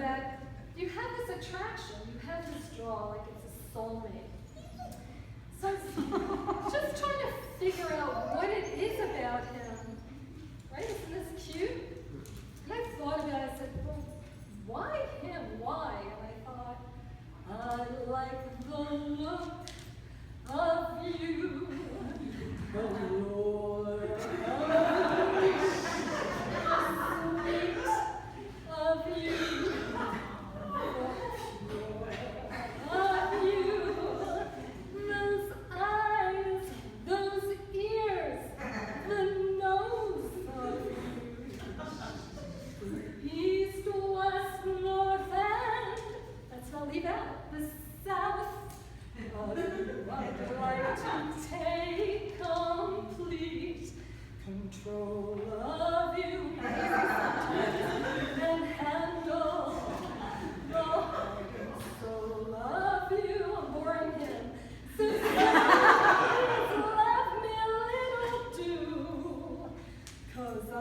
that you have this attraction, you have this draw, like it's a soulmate. So I was just trying to figure out what it is about him. Right? Isn't this cute? And I thought about it, I said, well, why him? Why? And I thought, I like the look of you, the Lord of you, the sweet of you, the pure of you, those eyes, those ears, the nose of you, east, west, north, and let's not leave out the south of you. I'd like to take complete control of you and handle the heart and soul of you. I'm boring him. So love me a little do, 'cause I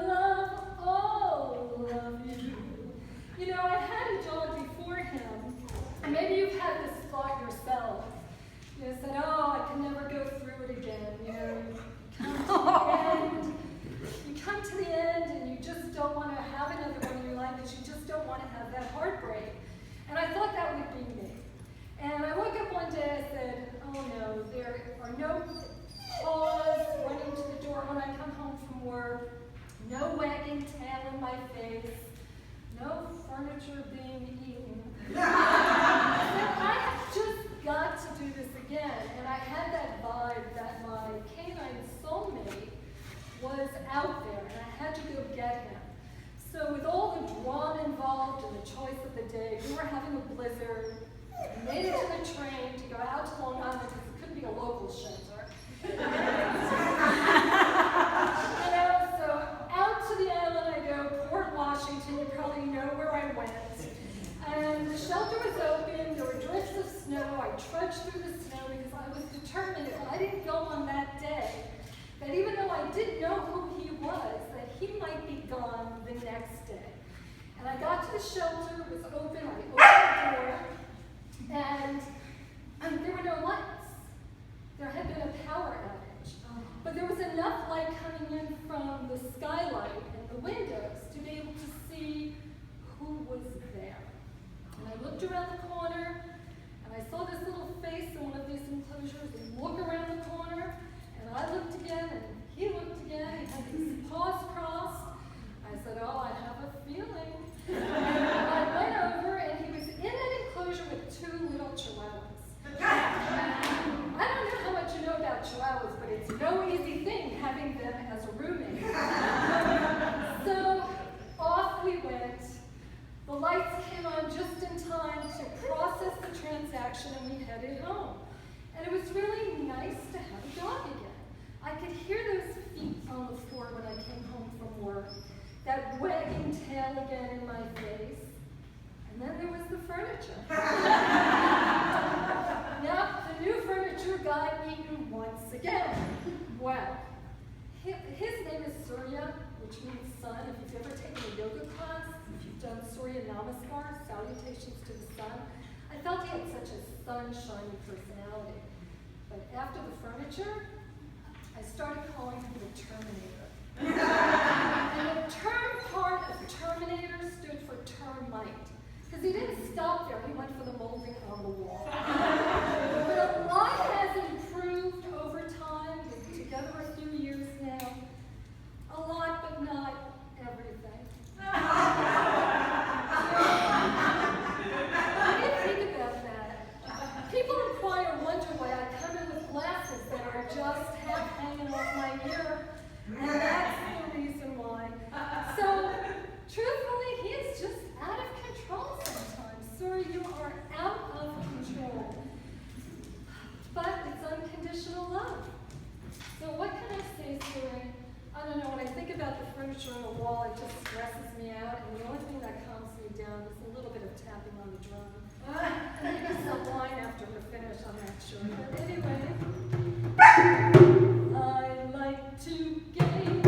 love all of you. You know, I had a dog before him, and maybe you've had this thought yourself. You said, oh, I can never go through it again. You know, you come to the end and you just don't want to have another one in your life because you just don't want to have that heartbreak. And I thought that would be me. And I woke up one day, I said, oh no, there are no paws running to the door when I come home from work, no wagging tail in my face, no furniture being eaten. I have just got to do this again. And I had that vibe that my canine soulmate was out there, and I had to go get him. So with all the drama involved and the choice of the day, we were having a blizzard. We made it to the train to go out to Long Island because it couldn't be a local shelter. You know, so out to the island I go, Port Washington, you probably know where I went. And the shelter was open, there were drifts of snow, I trudged through the snow because I was determined if I didn't go on that day, that even though I didn't know who he was, that he might be gone the next day. And I got to the shelter, it was open, I opened the door, and there were no lights. There had been a power outage. But there was enough light coming in from the skylight and the windows to be able to see who was there. And I looked around the corner, and I saw this little face in one of these enclosures, and look around the corner, and I looked again, and he looked again, he had his paws crossed. I said, oh, I have a feeling. And I went over, and he was in an enclosure with two little chihuahuas. I don't know how much you know about chihuahuas, but it's no easy thing having them as a roommate. So off we went. The lights came on just in time to process the transaction, and we headed home. And it was really nice to have a dog again. I could hear those feet on the floor when I came home from work, that wagging tail again in my face. And then there was the furniture. Now, the new furniture got eaten once again. Well, his name is Surya, which means sun. If you've ever taken a yoga class, if you've done Surya Namaskar, salutations to the sun, I felt he had such a sunshiny personality. But after the furniture, I started calling him the Terminator. And the term part of Terminator stood for termite. Because he didn't stop there, he went for the molding on the wall. But a lot has improved over time. We've been together a few years now. A lot, but not everything. I didn't think about that. People inquire, wonder why I come in with glasses that are just half hanging off my ear. And that's the reason why. So, truthfully, he is just out of control sometimes. Sir, you are out of control. But it's unconditional love. So what can I say, Surya? I don't know, when I think about the furniture on the wall, it just stresses me out, and the only thing that calms me down is a little bit of tapping on the drum. And maybe some wine after we're finished, I'm not sure. But anyway, I like to game.